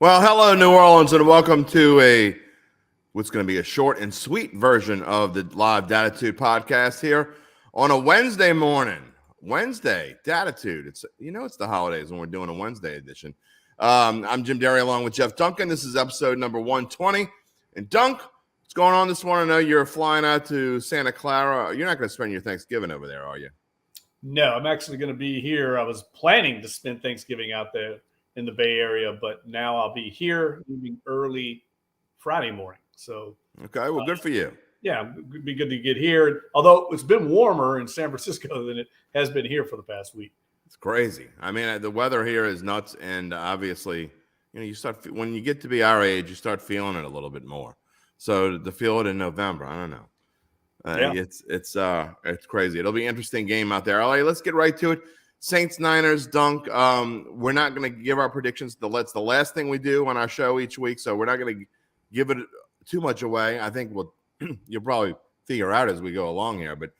Well, hello, New Orleans, and welcome to what's going to be a short and sweet version of the live Dattitude podcast here on a Wednesday morning. Wednesday, Dattitude. It's the holidays when we're doing a Wednesday edition. I'm Jim Derry along with Jeff Duncan. This is episode number 120. And Dunk, what's going on this morning? I know you're flying out to Santa Clara. You're not going to spend your Thanksgiving over there, are you? No, I'm actually going to be here. I was planning to spend Thanksgiving out there in the Bay Area, but now I'll be here leaving early Friday morning. So okay, well, good for you. Yeah, it'd be good to get here. Although it's been warmer in San Francisco than it has been here for the past week. It's crazy. I mean, the weather here is nuts, and obviously, you start when you get to be our age, you start feeling it a little bit more. So to feel it in November, I don't know. It's crazy. It'll be an interesting game out there. All right, let's get right to it. Saints Niners, Dunk. We're not going to give our predictions. That's the last thing we do on our show each week, so we're not going to give it too much away. I think you'll probably figure out as we go along here, but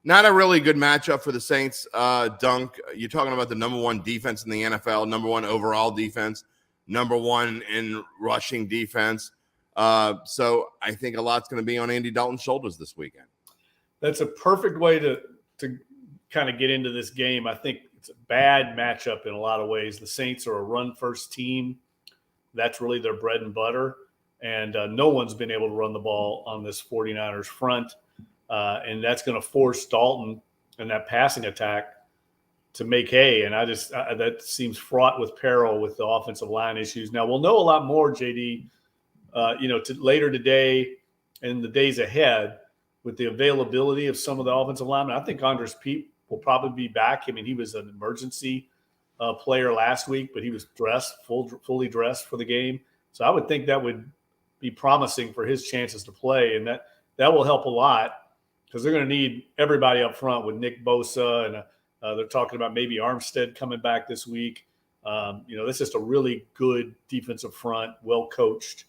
not a really good matchup for the Saints. Dunk, you're talking about the number one defense in the NFL, number one overall defense, number one in rushing defense. So I think a lot's going to be on Andy Dalton's shoulders this weekend. That's a perfect way to kind of get into this game. I think it's a bad matchup in a lot of ways. The Saints are a run-first team. That's really their bread and butter. And no one's been able to run the ball on this 49ers front. And that's going to force Dalton and that passing attack to make hay. And that seems fraught with peril with the offensive line issues. Now, we'll know a lot more, JD, later today and the days ahead with the availability of some of the offensive linemen. I think Andres Pete will probably be back. I mean, he was an emergency player last week, but he was fully dressed for the game. So I would think that would be promising for his chances to play, and that will help a lot because they're going to need everybody up front with Nick Bosa, and they're talking about maybe Armstead coming back this week. This is just a really good defensive front, well coached,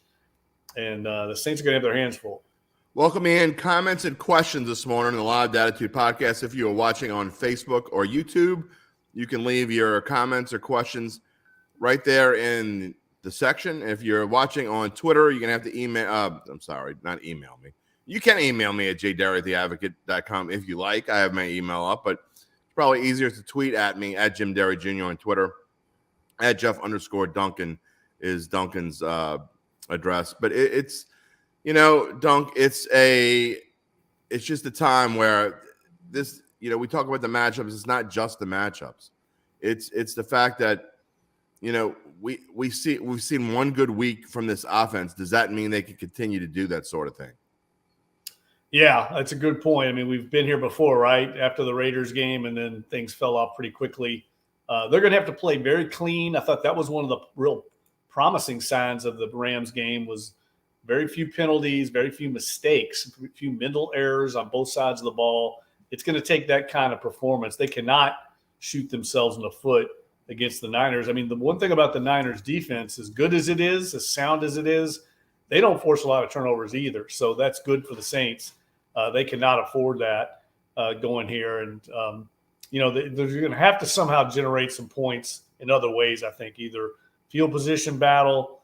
and the Saints are going to have their hands full. Welcome in. Comments and questions this morning in the Live Dattitude podcast. If you are watching on Facebook or YouTube, you can leave your comments or questions right there in the section. If you're watching on Twitter, you're going to have to email. Not email me. You can email me at jderry@theadvocate.com if you like. I have my email up, but it's probably easier to tweet at me at Jim Derry Jr. on Twitter. At Jeff_Duncan is Duncan's address. But it's Dunk, it's just a time where this, we talk about the matchups. It's not just the matchups. It's the fact that, we've seen one good week from this offense. Does that mean they can continue to do that sort of thing? Yeah, that's a good point. I mean, we've been here before, right? After the Raiders game, and then things fell off pretty quickly. They're going to have to play very clean. I thought that was one of the real promising signs of the Rams game was very few penalties, very few mistakes, few mental errors on both sides of the ball. It's going to take that kind of performance. They cannot shoot themselves in the foot against the Niners. I mean, the one thing about the Niners defense, as good as it is, as sound as it is, they don't force a lot of turnovers either. So that's good for the Saints. They cannot afford that going here. And, they're going to have to somehow generate some points in other ways, I think, either field position battle,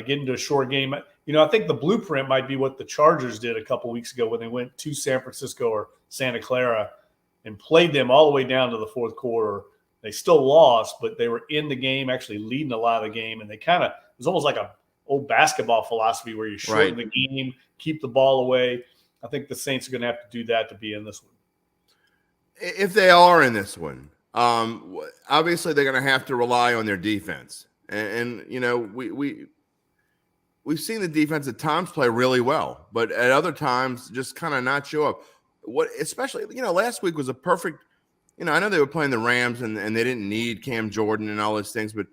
get into a short game. I think the blueprint might be what the Chargers did a couple weeks ago when they went to San Francisco or Santa Clara and played them all the way down to the fourth quarter. They still lost, but they were in the game, actually leading a lot of the game. And it was almost like a old basketball philosophy where you shorten the game, keep the ball away. I think the Saints are going to have to do that to be in this one. If they are in this one, obviously they're going to have to rely on their defense. And we've seen the defense at times play really well, but at other times just kind of not show up. Especially, last week was a perfect, I know they were playing the Rams and they didn't need Cam Jordan and all those things, but,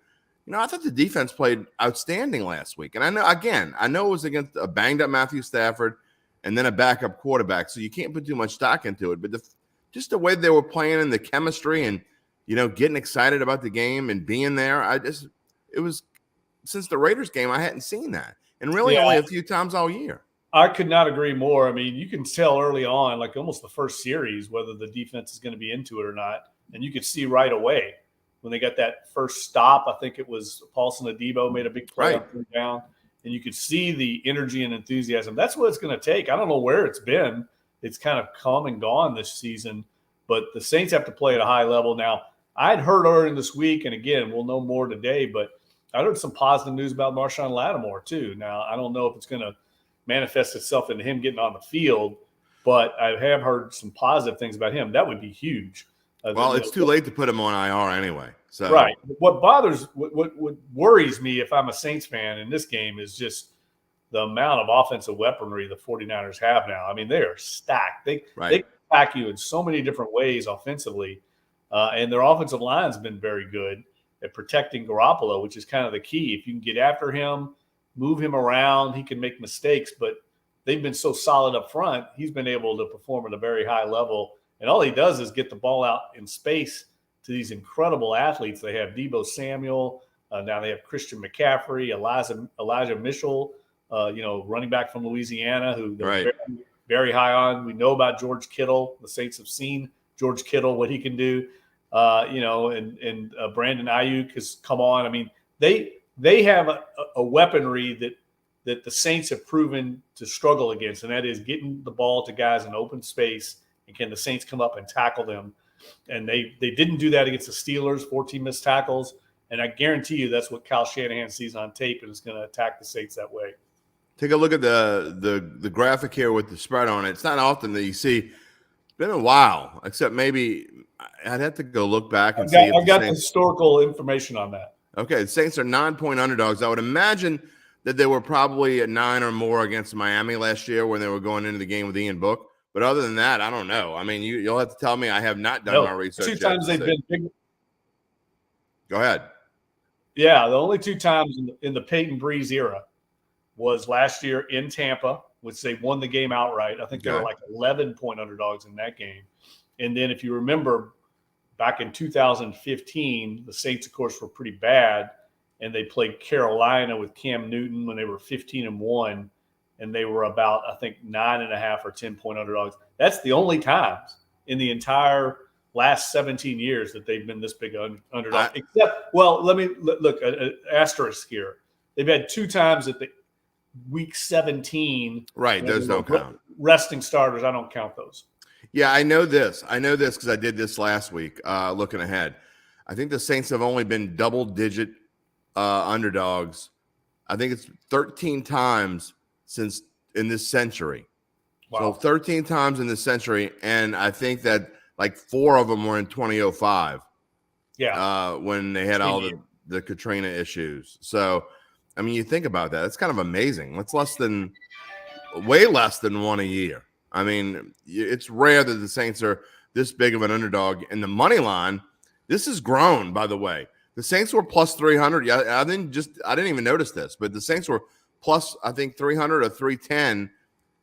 I thought the defense played outstanding last week. And I know it was against a banged up Matthew Stafford and then a backup quarterback, so you can't put too much stock into it. But just the way they were playing and the chemistry and, getting excited about the game and being there, it was since the Raiders game, I hadn't seen that. And really only a few times all year. I could not agree more. I mean, you can tell early on, like almost the first series, whether the defense is going to be into it or not. And you could see right away when they got that first stop. I think it was Paulson Adebo made a big play Right. on third down, and you could see the energy and enthusiasm. That's what it's going to take. I don't know where it's been. It's kind of come and gone this season, but the Saints have to play at a high level. Now, I'd heard earlier this week, and again, we'll know more today, but I heard some positive news about Marshawn Lattimore too. Now, I don't know if it's going to manifest itself into him getting on the field, but I have heard some positive things about him. That would be huge. Well, it's too late to put him on IR anyway. So right. What worries me if I'm a Saints fan in this game is just the amount of offensive weaponry the 49ers have now. I mean, they are stacked. They attack you in so many different ways offensively, and their offensive line has been very good at protecting Garoppolo, which is kind of the key. If you can get after him, move him around, he can make mistakes, but they've been so solid up front, he's been able to perform at a very high level. And all he does is get the ball out in space to these incredible athletes. They have Deebo Samuel. Now they have Christian McCaffrey, Elijah Mitchell, running back from Louisiana, who they're very, very high on. We know about George Kittle. The Saints have seen George Kittle, what he can do. And Brandon Ayuk has come on. I mean, they have a weaponry that the Saints have proven to struggle against, and that is getting the ball to guys in open space. And can the Saints come up and tackle them? And they didn't do that against the Steelers, 14 missed tackles. And I guarantee you that's what Kyle Shanahan sees on tape and is going to attack the Saints that way. Take a look at the graphic here with the spread on it. It's not often that you see. It's been a while, except maybe I'd have to go look back and see. I've got the historical information on that. Okay, the Saints are 9-point underdogs. I would imagine that they were probably at 9 or more against Miami last year when they were going into the game with Ian Book. But other than that, I don't know. I mean, you'll have to tell me. I have not done my research. Two times they've been big. Go ahead. Yeah, the only two times in the Peyton Breeze era was last year in Tampa, which they won the game outright. I think they were like 11-point underdogs in that game. And then if you remember, back in 2015, the Saints, of course, were pretty bad, and they played Carolina with Cam Newton when they were 15-1. And they were about, I think, 9.5 or 10-point underdogs. That's the only times in the entire last 17 years that they've been this big underdog. Let me look at an asterisk here. They've had two times at the week 17. Right, those don't count. Resting starters, I don't count those. Yeah, I know this because I did this last week, looking ahead. I think the Saints have only been double-digit underdogs. I think it's 13 times since in this century. Wow. So 13 times in this century, and I think that like 4 of them were in 2005. Yeah. When they had all the Katrina issues. So, I mean, you think about that. It's kind of amazing. It's way less than one a year. I mean, it's rare that the Saints are this big of an underdog. And the money line, this has grown, by the way. The Saints were plus 300. Yeah, I didn't even notice this, but the Saints were plus, I think, 300 or 310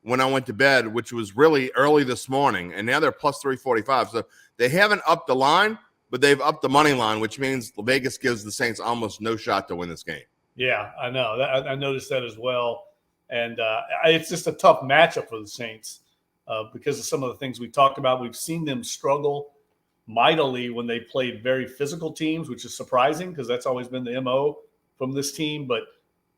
when I went to bed, which was really early this morning. And now they're plus 345. So they haven't upped the line, but they've upped the money line, which means Vegas gives the Saints almost no shot to win this game. Yeah, I know. I noticed that as well. And it's just a tough matchup for the Saints because of some of the things we talked about. We've seen them struggle mightily when they played very physical teams, which is surprising because that's always been the MO from this team. But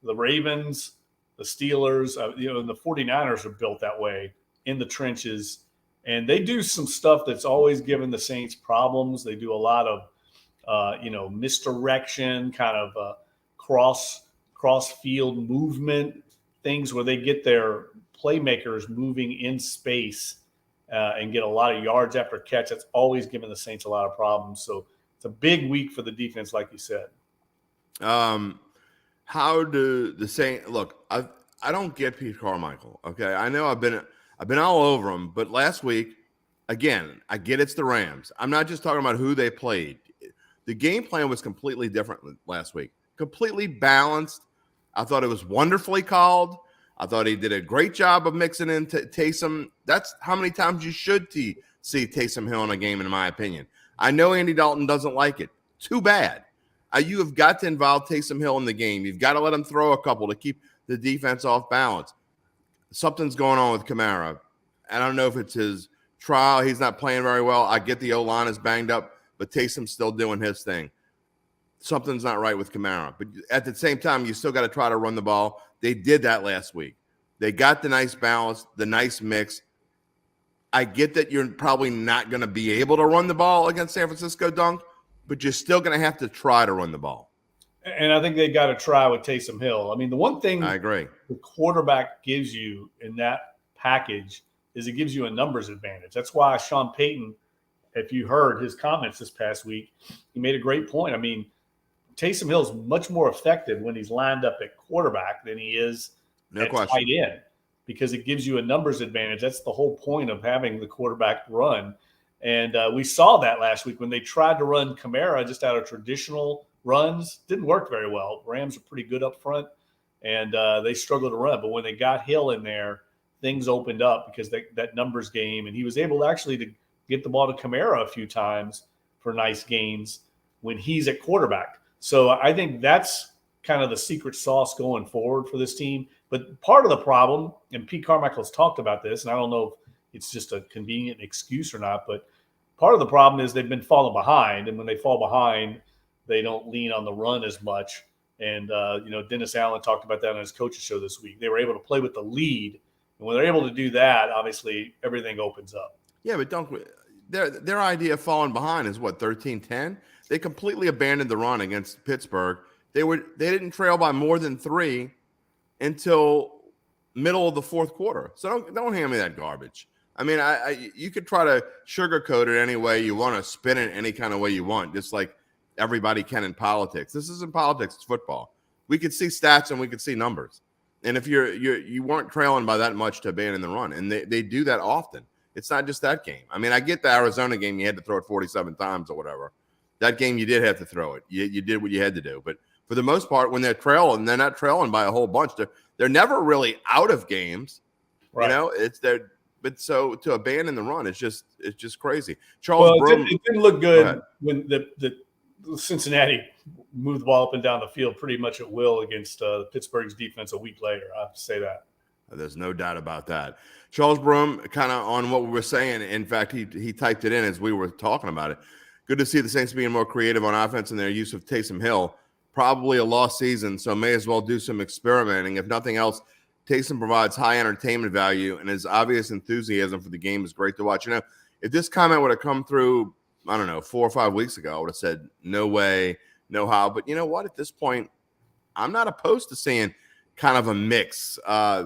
the Ravens, the Steelers, and the 49ers are built that way in the trenches. And they do some stuff that's always given the Saints problems. They do a lot of, misdirection, kind of cross-field movement, things where they get their playmakers moving in space and get a lot of yards after catch. That's always given the Saints a lot of problems. So it's a big week for the defense, like you said. How do the Saints look? I don't get Pete Carmichael. Okay, I know I've been all over him, but last week, again, I get it's the Rams. I'm not just talking about who they played. The game plan was completely different last week. Completely balanced. I thought it was wonderfully called. I thought he did a great job of mixing in Taysom. That's how many times you should see Taysom Hill in a game, in my opinion. I know Andy Dalton doesn't like it. Too bad. You have got to involve Taysom Hill in the game. You've got to let him throw a couple to keep the defense off balance. Something's going on with Kamara. I don't know if it's his trial. He's not playing very well. I get the O-line is banged up, but Taysom's still doing his thing. something's not right with Kamara. But at the same time, you still got to try to run the ball. They did that last week. They got the nice balance, the nice mix. I get that you're probably not going to be able to run the ball against San Francisco, Dunk, but you're still going to have to try to run the ball. And I think they got to try with Taysom Hill. I mean, the one thing I agree the quarterback gives you in that package is it gives you a numbers advantage. That's why Sean Payton, if you heard his comments this past week, he made a great point. I mean, Taysom Hill is much more effective when he's lined up at quarterback than he is at tight end because it gives you a numbers advantage. That's the whole point of having the quarterback run. And we saw that last week when they tried to run Kamara just out of traditional runs. Didn't work very well. Rams are pretty good up front, and they struggled to run. But when they got Hill in there, things opened up because that numbers game, and he was able to get the ball to Kamara a few times for nice gains when he's at quarterback. So I think that's kind of the secret sauce going forward for this team. But part of the problem, and Pete Carmichael's talked about this, and I don't know if it's just a convenient excuse or not, but part of the problem is they've been falling behind. And when they fall behind, they don't lean on the run as much. And, Dennis Allen talked about that on his coach's show this week. They were able to play with the lead. And when they're able to do that, obviously everything opens up. Yeah, but their idea of falling behind is what, 13-10? They completely abandoned the run against Pittsburgh. They didn't trail by more than 3 until middle of the fourth quarter. So don't hand me that garbage. I mean, you could try to sugarcoat it any way you want to, spin it any kind of way you want, just like everybody can in politics. This isn't politics; it's football. We could see stats and we could see numbers. And if you weren't trailing by that much to abandon the run, and they do that often. It's not just that game. I mean, I get the Arizona game; you had to throw it 47 times or whatever. That game, you did have to throw it. You did what you had to do. But for the most part, when they're trailing, they're not trailing by a whole bunch. They're never really out of games. Right. But so to abandon the run, it's just crazy. Charles Broome, it didn't look good when the Cincinnati moved the ball up and down the field pretty much at will against Pittsburgh's defense a week later. I have to say that. There's no doubt about that. Charles Broome, kind of on what we were saying. In fact, he typed it in as we were talking about it. Good to see the Saints being more creative on offense in their use of Taysom Hill. Probably a lost season, so may as well do some experimenting. If nothing else, Taysom provides high entertainment value, and his obvious enthusiasm for the game is great to watch. If this comment would have come through, I don't know, 4 or 5 weeks ago, I would have said, no way, no how. But you know what? At this point, I'm not opposed to seeing kind of a mix.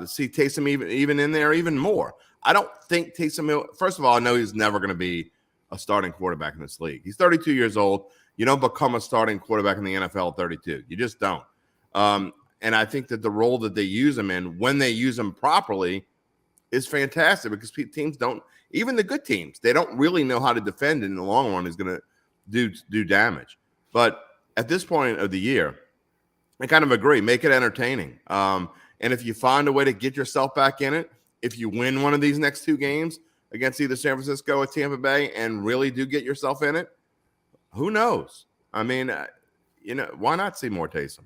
See Taysom even in there even more. I don't think Taysom Hill, first of all, I know he's never going to be a starting quarterback in this league. He's 32 years old. You don't become a starting quarterback in the NFL at 32. You just don't. And I think that the role that they use him in, when they use him properly, is fantastic because teams don't, even the good teams, they don't really know how to defend in the long run is going to do damage. But at this point of the year, I kind of agree. Make it entertaining. And if you find a way to get yourself back in it, if you win one of these next 2 games against either San Francisco or Tampa Bay and really do get yourself in it, who knows? I mean, why not see more Taysom?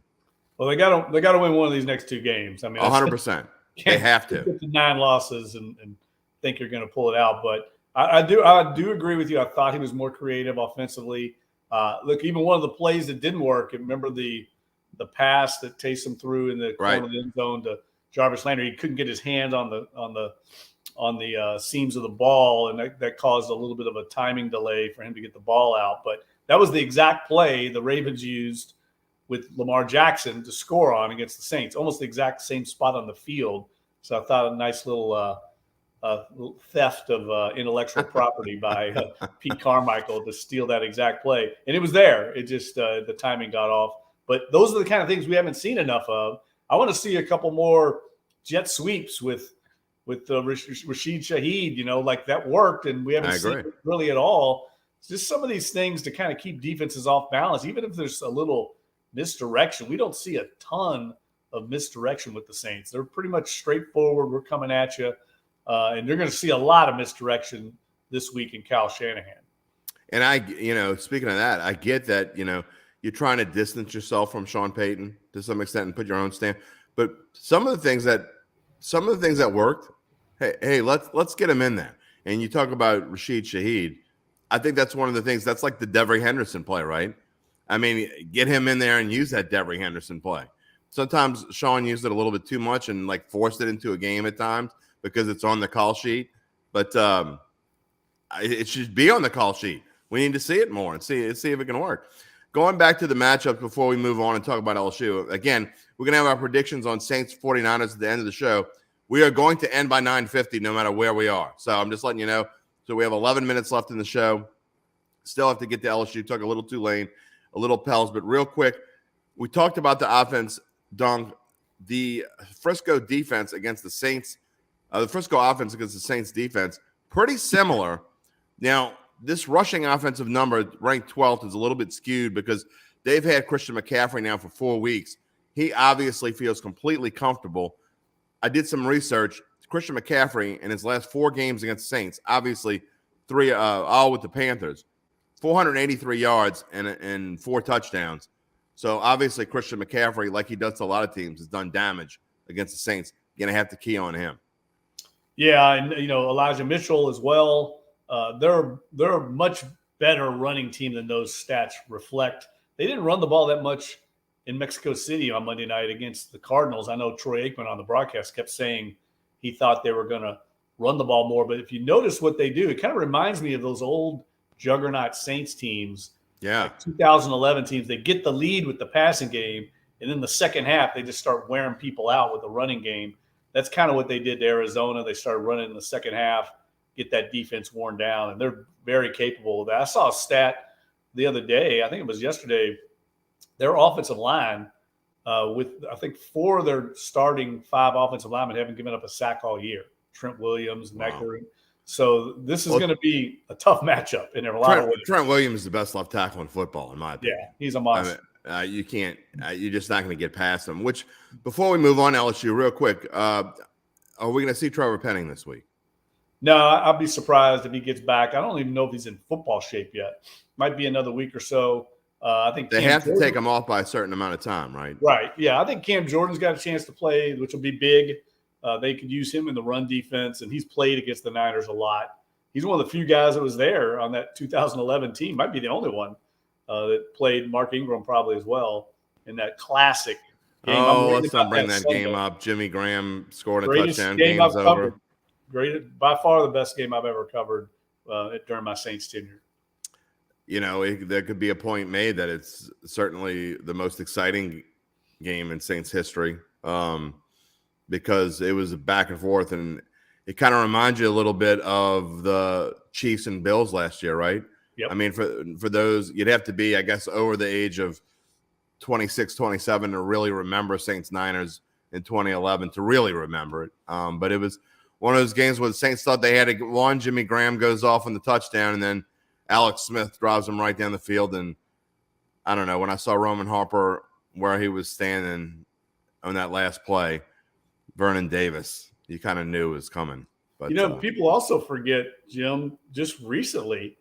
Well, they got to win one of these next 2 games. I mean, 100%. They have to get to 9 losses and think you're going to pull it out. But I do agree with you. I thought he was more creative offensively. Look, even one of the plays that didn't work. Remember the pass that Taysom threw in the corner of the end zone to Jarvis Landry. He couldn't get his hand on the seams of the ball, and that caused a little bit of a timing delay for him to get the ball out. But that was the exact play the Ravens used with Lamar Jackson to score on against the Saints, almost the exact same spot on the field. So I thought a nice little theft of intellectual property by Pete Carmichael to steal that exact play. And it was there. It just the timing got off. But those are the kind of things we haven't seen enough of. I want to see a couple more jet sweeps with Rashid Shaheed, like that worked, and we haven't seen it really at all. It's just some of these things to kind of keep defenses off balance, even if there's a little misdirection. We don't see a ton of misdirection with the Saints. They're pretty much straightforward. We're coming at you, and you're going to see a lot of misdirection this week in Kyle Shanahan. And speaking of that, I get that, you're trying to distance yourself from Sean Payton to some extent and put your own stamp. But some of the things that worked, hey, let's get him in there. And you talk about Rashid Shaheed. I think that's one of the things. That's like the Devery Henderson play, right? I mean, get him in there and use that Devery Henderson play. Sometimes Sean used it a little bit too much and like forced it into a game at times because it's on the call sheet. But it should be on the call sheet. We need to see it more and see if it can work. Going back to the matchups before we move on and talk about LSU, again, we're going to have our predictions on Saints 49ers at the end of the show. We are going to end by 9:50 no matter where we are. So I'm just letting you know. So we have 11 minutes left in the show. Still have to get to LSU, talk a little Tulane, a little Pels. But real quick, we talked about the offense, Dunk. The Frisco defense against the Saints, the Frisco offense against the Saints defense, pretty similar. Now, this rushing offensive number, ranked 12th, is a little bit skewed because they've had Christian McCaffrey now for 4 weeks. He obviously feels completely comfortable. I did some research. Christian McCaffrey in his last 4 games against the Saints, obviously 3 all with the Panthers, 483 yards and 4 touchdowns. So obviously Christian McCaffrey, like he does to a lot of teams, has done damage against the Saints. You're going to have to key on him. Yeah, and Elijah Mitchell as well. They're a much better running team than those stats reflect. They didn't run the ball that much in Mexico City on Monday night against the Cardinals. I know Troy Aikman on the broadcast kept saying he thought they were going to run the ball more. But if you notice what they do, it kind of reminds me of those old juggernaut Saints teams. Yeah. Like 2011 teams. They get the lead with the passing game, and then the second half, they just start wearing people out with the running game. That's kind of what they did to Arizona. They started running in the second half, get that defense worn down, and they're very capable of that. I saw a stat the other day, I think it was yesterday, their offensive line with, I think, 4 of their starting 5 offensive linemen haven't given up a sack all year. Trent Williams, Necker. So this is going to be a tough matchup in a lot of ways. Trent Williams is the best left tackle in football, in my opinion. Yeah, he's a monster. You can't you're just not going to get past him. Which, before we move on to LSU, real quick, are we going to see Trevor Penning this week? No, I'll be surprised if he gets back. I don't even know if he's in football shape yet. Might be another week or so. I think they have to take him off by a certain amount of time, right? Right. Yeah, I think Cam Jordan's got a chance to play, which will be big. They could use him in the run defense, and he's played against the Niners a lot. He's one of the few guys that was there on that 2011 team. Might be the only one that played. Mark Ingram probably as well in that classic game. Let's not bring that game up. Jimmy Graham scored a touchdown. Game I've over. Covered. Great, by far the best game I've ever covered during my Saints tenure. There could be a point made that it's certainly the most exciting game in Saints history because it was back and forth, and it kind of reminds you a little bit of the Chiefs and Bills last year, right? Yep. I mean, for those, you'd have to be, I guess, over the age of 26, 27 to really remember Saints Niners in 2011 to really remember it. But it was one of those games where the Saints thought they had one. Jimmy Graham goes off on the touchdown, and then Alex Smith drives him right down the field. And I don't know, when I saw Roman Harper where he was standing on that last play, Vernon Davis, you kind of knew it was coming. But people also forget, Jim, just recently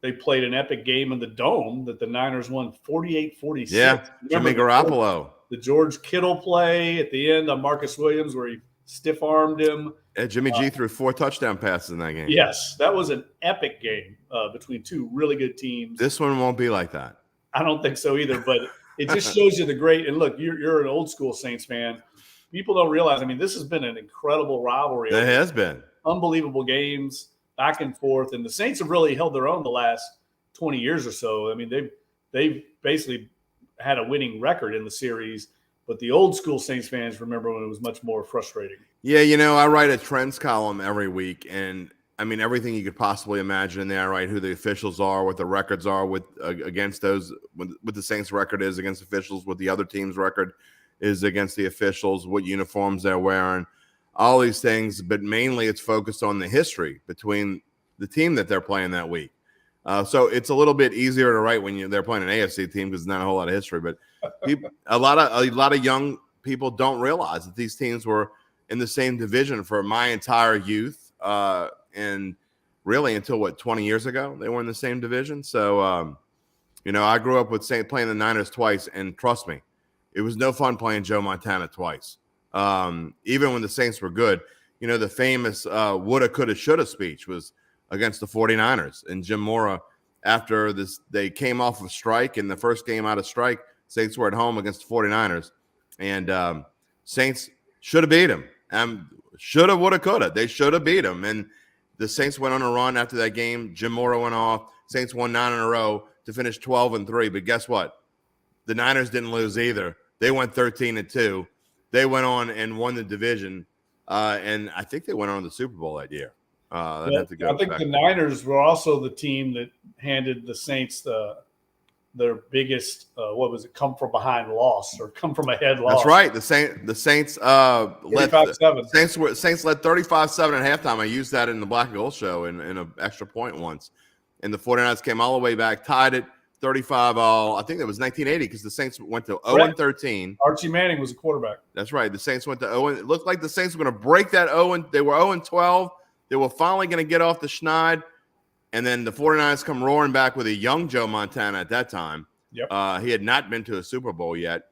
they played an epic game in the Dome that the Niners won 48-46. Yeah, Jimmy Garoppolo. The George Kittle play at the end on Marcus Williams where he stiff-armed him. Yeah, Jimmy G threw 4 touchdown passes in that game. Yes, that was an epic game between 2 really good teams. This one won't be like that. I don't think so either, but it just shows you the great – and look, you're an old-school Saints fan. People don't realize, this has been an incredible rivalry. It has been. Unbelievable games, back and forth. And the Saints have really held their own the last 20 years or so. They've basically had a winning record in the series. But the old school Saints fans remember when it was much more frustrating. Yeah, I write a trends column every week, and everything you could possibly imagine in there, right? Who the officials are, what the records are with against those, what the Saints' record is against officials, what the other team's record is against the officials, what uniforms they're wearing, all these things. But mainly, it's focused on the history between the team that they're playing that week. So it's a little bit easier to write when they're playing an AFC team because there's not a whole lot of history. But a lot of young people don't realize that these teams were in the same division for my entire youth, and really until 20 years ago they were in the same division. So I grew up with playing the Niners twice, and trust me, it was no fun playing Joe Montana twice. Even when the Saints were good, the famous woulda, coulda, shoulda speech was against the 49ers, and Jim Mora after this. They came off of strike, and the first game out of strike, Saints were at home against the 49ers, and Saints should have beat them. Shoulda, woulda, coulda. They should have beat them, and the Saints went on a run after that game. Jim Mora went off. Saints won 9 in a row to finish 12-3. But guess what? The Niners didn't lose either. They went 13-2. They went on and won the division, and I think they went on to the Super Bowl that year. I think the Niners were also the team that handed the Saints their biggest come from behind loss or come from ahead loss. That's right. The Saints led 35-7. Saints led 35-7 at halftime. I used that in the Black and Gold show in an extra point once. And the 49ers came all the way back, tied it 35-all. I think that was 1980 because the Saints went to 0-13. Archie Manning was a quarterback. That's right. The Saints went to 0. It looked like the Saints were going to break that 0. They were 0-12. They were finally going to get off the schneid. And then the 49ers come roaring back with a young Joe Montana at that time. Yep. He had not been to a Super Bowl yet.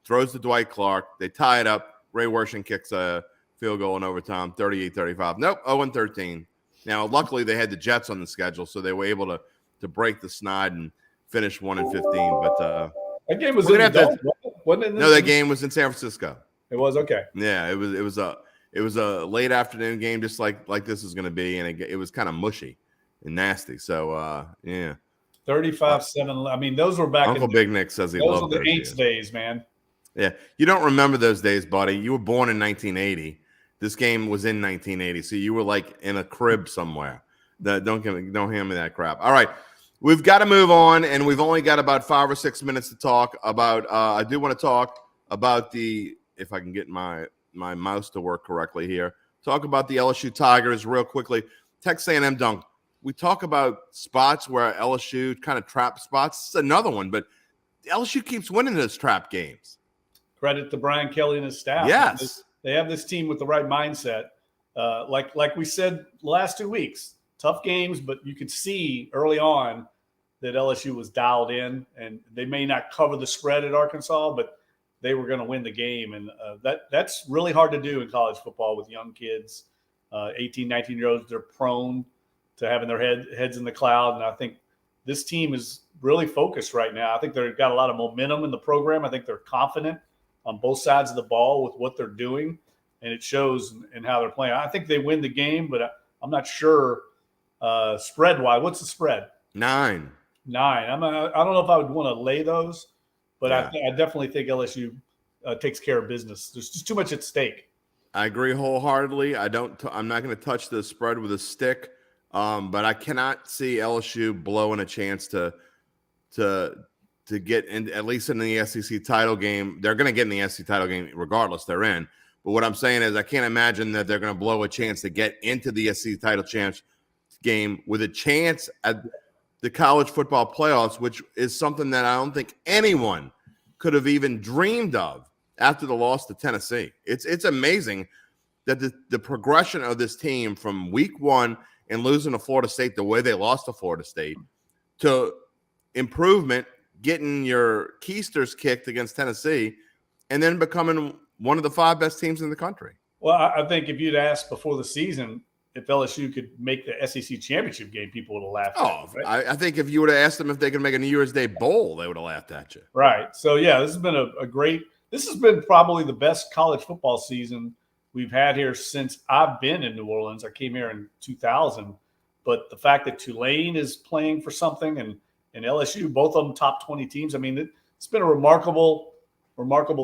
Throws to Dwight Clark. They tie it up. Ray Wershing kicks a field goal in overtime, 38-35. Nope, 0-13. Now, luckily, they had the Jets on the schedule, so they were able to break the schneid and finish 1-15. But that game was in the Dome, wasn't it? No, that game was in San Francisco. It was okay. Yeah, it was a late afternoon game, just like this is going to be, and it was kind of mushy and nasty. So, yeah. 35-7. I mean, those were back. Uncle Big Nick says he loved those. Those were the Aints days, man. Yeah, you don't remember those days, buddy. You were born in 1980. This game was in 1980, so you were like in a crib somewhere. Don't hand me that crap. All right, we've got to move on, and we've only got about 5 or 6 minutes to talk about. I do want to talk about if I can get my mouse to work correctly here. Talk about the LSU Tigers real quickly. Texas A&M Dunk. We talk about spots where LSU kind of trap spots. It's another one, but LSU keeps winning those trap games. Credit to Brian Kelly and his staff. Yes. They have this team with the right mindset. Like we said the last 2 weeks, tough games, but you could see early on that LSU was dialed in, and they may not cover the spread at Arkansas, but they were going to win the game. And that's really hard to do in college football with young kids, 18, 19-year-olds. They're prone to having their heads in the cloud. And I think this team is really focused right now. I think they've got a lot of momentum in the program. I think they're confident on both sides of the ball with what they're doing, and it shows in how they're playing. I think they win the game, but I'm not sure spread-wise. What's the spread? 9. I don't know if I would want to lay those, but yeah. I definitely think LSU takes care of business. There's just too much at stake. I agree wholeheartedly. I'm not going to touch the spread with a stick, but I cannot see LSU blowing a chance to get in, at least in the SEC title game. They're going to get in the SEC title game regardless. They're in. But what I'm saying is I can't imagine that they're going to blow a chance to get into the SEC title chance game with a chance at the college football playoffs, which is something that I don't think anyone could have even dreamed of after the loss to Tennessee. It's amazing that the progression of this team from week 1 and losing to Florida State the way they lost to Florida State to improvement, getting your keisters kicked against Tennessee, and then becoming one of the 5 best teams in the country. Well, I think if you'd asked before the season if LSU could make the SEC championship game, people would have laughed at you, right? I think if you would have asked them if they could make a New Year's Day bowl, they would have laughed at you. Right. So, yeah, this has been probably the best college football season we've had here since I've been in New Orleans. I came here in 2000. But the fact that Tulane is playing for something and LSU, both of them top 20 teams, I mean, it's been a remarkable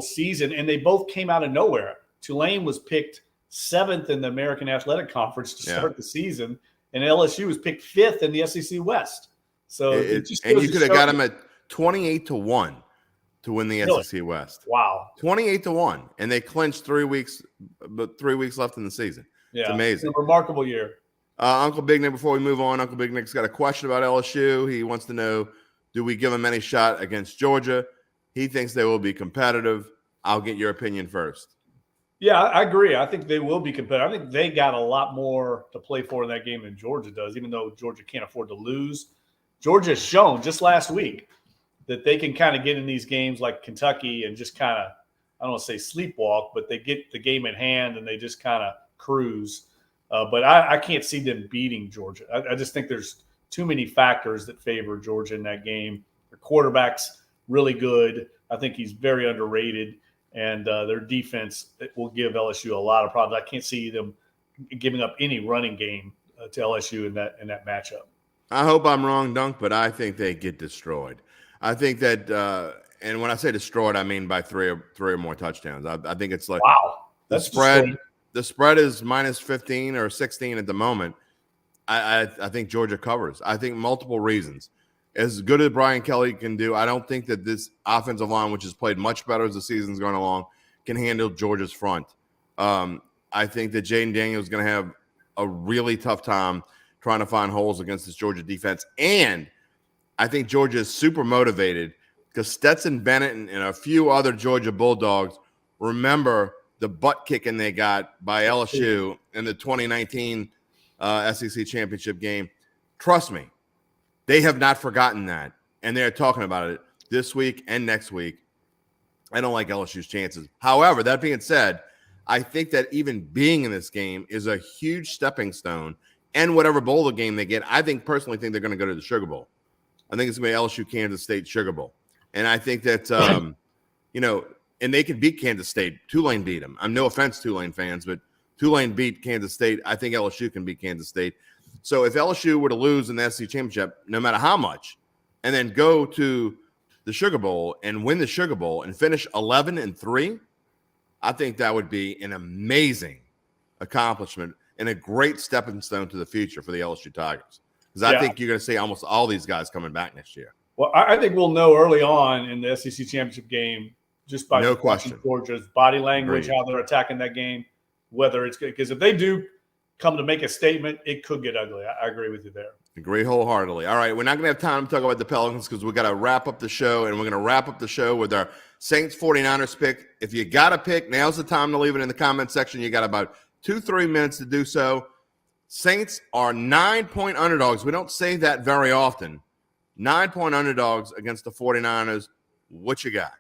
season, and they both came out of nowhere. Tulane was picked 7th in the American Athletic Conference to start the season, and LSU was picked 5th in the SEC West. So and you could have got them at 28-1 to win the SEC West. Wow, 28-1, and they clinched 3 weeks, but 3 weeks left in the season. Yeah, it's amazing. It's a remarkable year. Uncle Big Nick, before we move on, Uncle Big Nick's got a question about LSU. He wants to know, do we give them any shot against Georgia? He thinks they will be competitive. I'll get your opinion first. Yeah, I agree. I think they will be competitive. I think they got a lot more to play for in that game than Georgia does, even though Georgia can't afford to lose. Georgia has shown just last week that they can kind of get in these games like Kentucky and just kind of, I don't want to say sleepwalk, but they get the game in hand and they just kind of cruise. But I can't see them beating Georgia. I just think there's too many factors that favor Georgia in that game. Their quarterback's really good. I think he's very underrated, and their defense will give LSU a lot of problems. I can't see them giving up any running game to LSU in that matchup. I hope I'm wrong, Dunk, but I think they get destroyed. I think that, and when I say destroyed, I mean by three or more touchdowns. I think it's like wow, the spread. Destroyed. The spread is minus 15 or 16 at the moment. I think Georgia covers. I think multiple reasons. As good as Brian Kelly can do, I don't think that this offensive line, which has played much better as the season's going along, can handle Georgia's front. I think that Jaden Daniels is going to have a really tough time trying to find holes against this Georgia defense. And I think Georgia is super motivated because Stetson Bennett and a few other Georgia Bulldogs remember the butt kicking they got by LSU in the 2019 SEC championship game. Trust me, they have not forgotten that. And they're talking about it this week and next week. I don't like LSU's chances. However, that being said, I think that even being in this game is a huge stepping stone. And whatever bowl game they get, I personally think they're going to go to the Sugar Bowl. I think it's going to be LSU Kansas State Sugar Bowl. And I think that, and they can beat Kansas State. Tulane beat them. I'm no offense, Tulane fans, but Tulane beat Kansas State. I think LSU can beat Kansas State. So if LSU were to lose in the SEC championship, no matter how much, and then go to the Sugar Bowl and win the Sugar Bowl and finish 11-3, I think that would be an amazing accomplishment and a great stepping stone to the future for the LSU Tigers. Because I think you're going to see almost all these guys coming back next year. Well, I think we'll know early on in the SEC championship game just by watching Georgia's body language, how they're attacking that game, whether it's good. Because if they do come to make a statement, it could get ugly. I agree with you there. Agree wholeheartedly. All right, we're not going to have time to talk about the Pelicans because we got to wrap up the show, and we're going to wrap up the show with our Saints 49ers pick. If you got a pick, now's the time to leave it in the comment section. You got about 2-3 minutes to do so. Saints are 9-point underdogs. We don't say that very often. 9-point underdogs against the 49ers. What you got?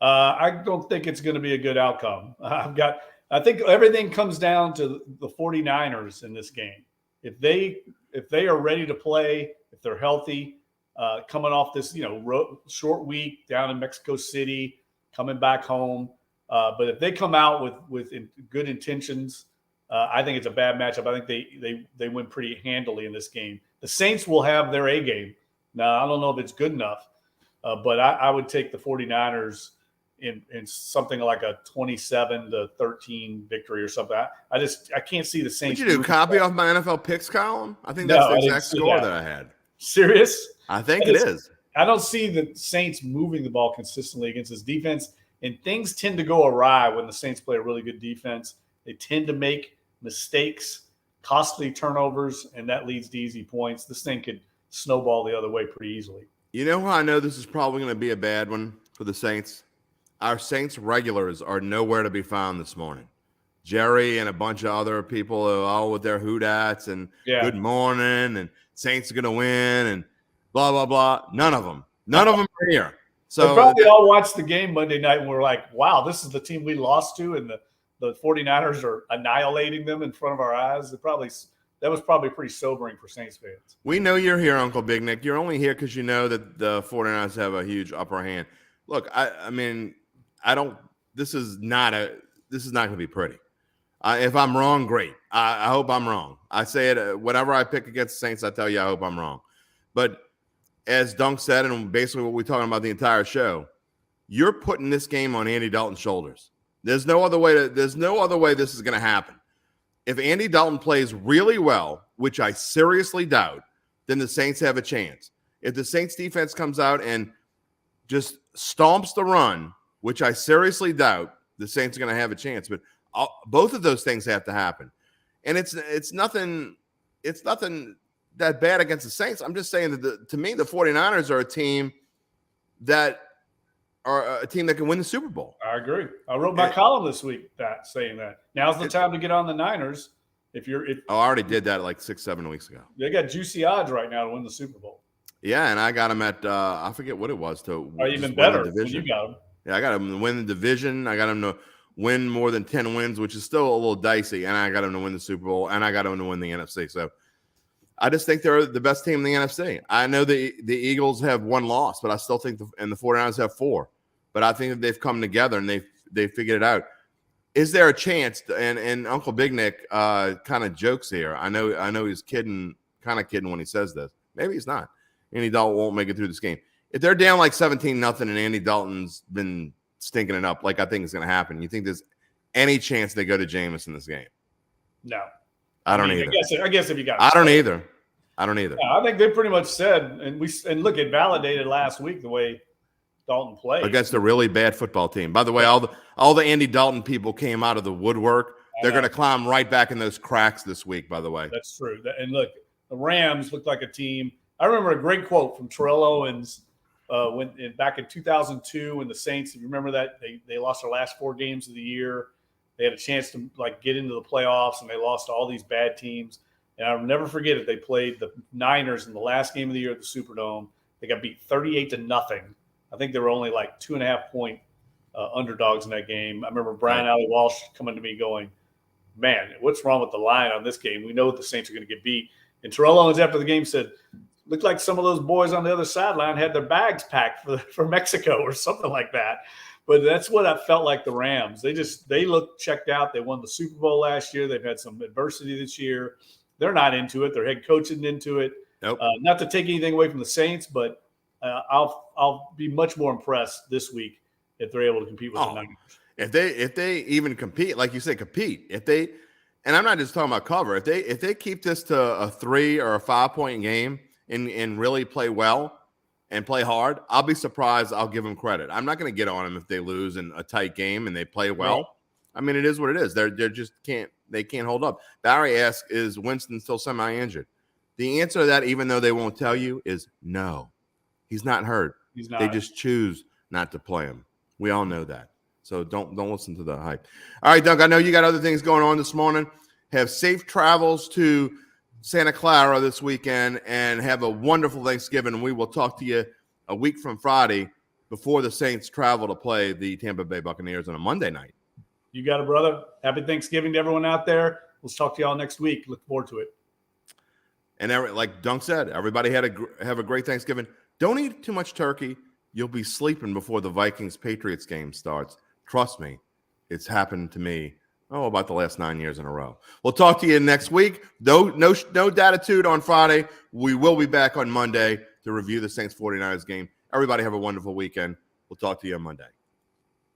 I don't think it's going to be a good outcome. I think everything comes down to the 49ers in this game. If they are ready to play, if they're healthy, coming off this short week down in Mexico City, coming back home, but if they come out with good intentions, I think it's a bad matchup. I think they win pretty handily in this game. The Saints will have their A game. Now, I don't know if it's good enough, but I would take the 49ers in something like a 27-13 victory or something. I can't see the Saints. Did you do copy off my NFL picks column? I think that's the exact score that I had. Serious? I think it is. I don't see the Saints moving the ball consistently against this defense, and things tend to go awry when the Saints play a really good defense. They tend to make mistakes, costly turnovers, and that leads to easy points. This thing could snowball the other way pretty easily. You know how I know this is probably going to be a bad one for the Saints? Our Saints regulars are nowhere to be found this morning. Jerry and a bunch of other people are all with their hoodats and good morning and Saints are going to win and blah, blah, blah. None of them are here. So they probably all watched the game Monday night and were like, wow, this is the team we lost to, and the 49ers are annihilating them in front of our eyes. That was probably pretty sobering for Saints fans. We know you're here, Uncle Big Nick. You're only here because you know that the 49ers have a huge upper hand. Look, I mean, this is not going to be pretty. If I'm wrong, great. I hope I'm wrong. I say it, whatever I pick against the Saints, I tell you I hope I'm wrong. But as Dunk said, and basically what we're talking about the entire show, you're putting this game on Andy Dalton's shoulders. There's no other way this is going to happen. If Andy Dalton plays really well, which I seriously doubt, then the Saints have a chance. If the Saints defense comes out and just stomps the run, which I seriously doubt, the Saints are going to have a chance. But both of those things have to happen. And it's nothing that bad against the Saints. I'm just saying that to me, the 49ers are a team that can win the Super Bowl. I agree. I wrote my column this week saying that. Now's the time to get on the Niners. I already did that like 6-7 weeks ago. They got juicy odds right now to win the Super Bowl. Yeah, and I got them at I forget what it was to even better when you got them. Yeah, I got them to win the division. I got them to win more than 10 wins, which is still a little dicey. And I got them to win the Super Bowl, and I got them to win the NFC. So I just think they're the best team in the NFC. I know the Eagles have one loss, but I still think and the 49ers have 4. But I think that they've come together and they figured it out. Is there a chance? And Uncle Big Nick kind of jokes here. I know he's kidding when he says this. Maybe he's not. Andy Dalton won't make it through this game. If they're down like 17-0 and Andy Dalton's been stinking it up, like I think is going to happen, you think there's any chance they go to Jameis in this game? No. I don't either. I guess if you got, I don't either. Yeah, I think they pretty much said, and look, it validated last week the way Dalton played against a really bad football team. By the way, all the Andy Dalton people came out of the woodwork. They're going to climb right back in those cracks this week. By the way, that's true. And look, the Rams looked like a team. I remember a great quote from Terrell Owens back in 2002 when the Saints. If you remember that, they lost their last 4 games of the year. They had a chance to get into the playoffs, and they lost to all these bad teams. And I'll never forget it. They played the Niners in the last game of the year at the Superdome. They got beat 38-0. I think they were only 2.5-point underdogs in that game. I remember Brian Alley Walsh coming to me going, "Man, what's wrong with the line on this game? We know the Saints are going to get beat." And Terrell Owens after the game said, "Looked like some of those boys on the other sideline had their bags packed for Mexico or something like that." But that's what I felt like the Rams. They looked checked out. They won the Super Bowl last year. They've had some adversity this year. They're not into it. Their head coach isn't into it. Nope. Not to take anything away from the Saints, but I'll be much more impressed this week if they're able to compete with the Niners. If they even compete, like you said, and I'm not just talking about cover. If they keep this to a 3 or a 5-point game and really play well and play hard, I'll be surprised. I'll give them credit. I'm not going to get on them if they lose in a tight game and they play well. Right. I mean, it is what it is. They're just can't hold up. Barry asks, is Winston still semi-injured? The answer to that, even though they won't tell you, is no. He's not hurt. He's not. They just choose not to play him. We all know that. So don't listen to the hype. All right, Doug, I know you got other things going on this morning. Have safe travels to Santa Clara this weekend and have a wonderful Thanksgiving. We will talk to you a week from Friday before the Saints travel to play the Tampa Bay Buccaneers on a Monday night. You got it, brother. Happy Thanksgiving to everyone out there. We'll talk to y'all next week. Look forward to it. And like Dunk said, everybody have a great Thanksgiving. Don't eat too much turkey. You'll be sleeping before the Vikings-Patriots game starts. Trust me, it's happened to me, about the last 9 years in a row. We'll talk to you next week. No Dattitude on Friday. We will be back on Monday to review the Saints 49ers game. Everybody have a wonderful weekend. We'll talk to you on Monday.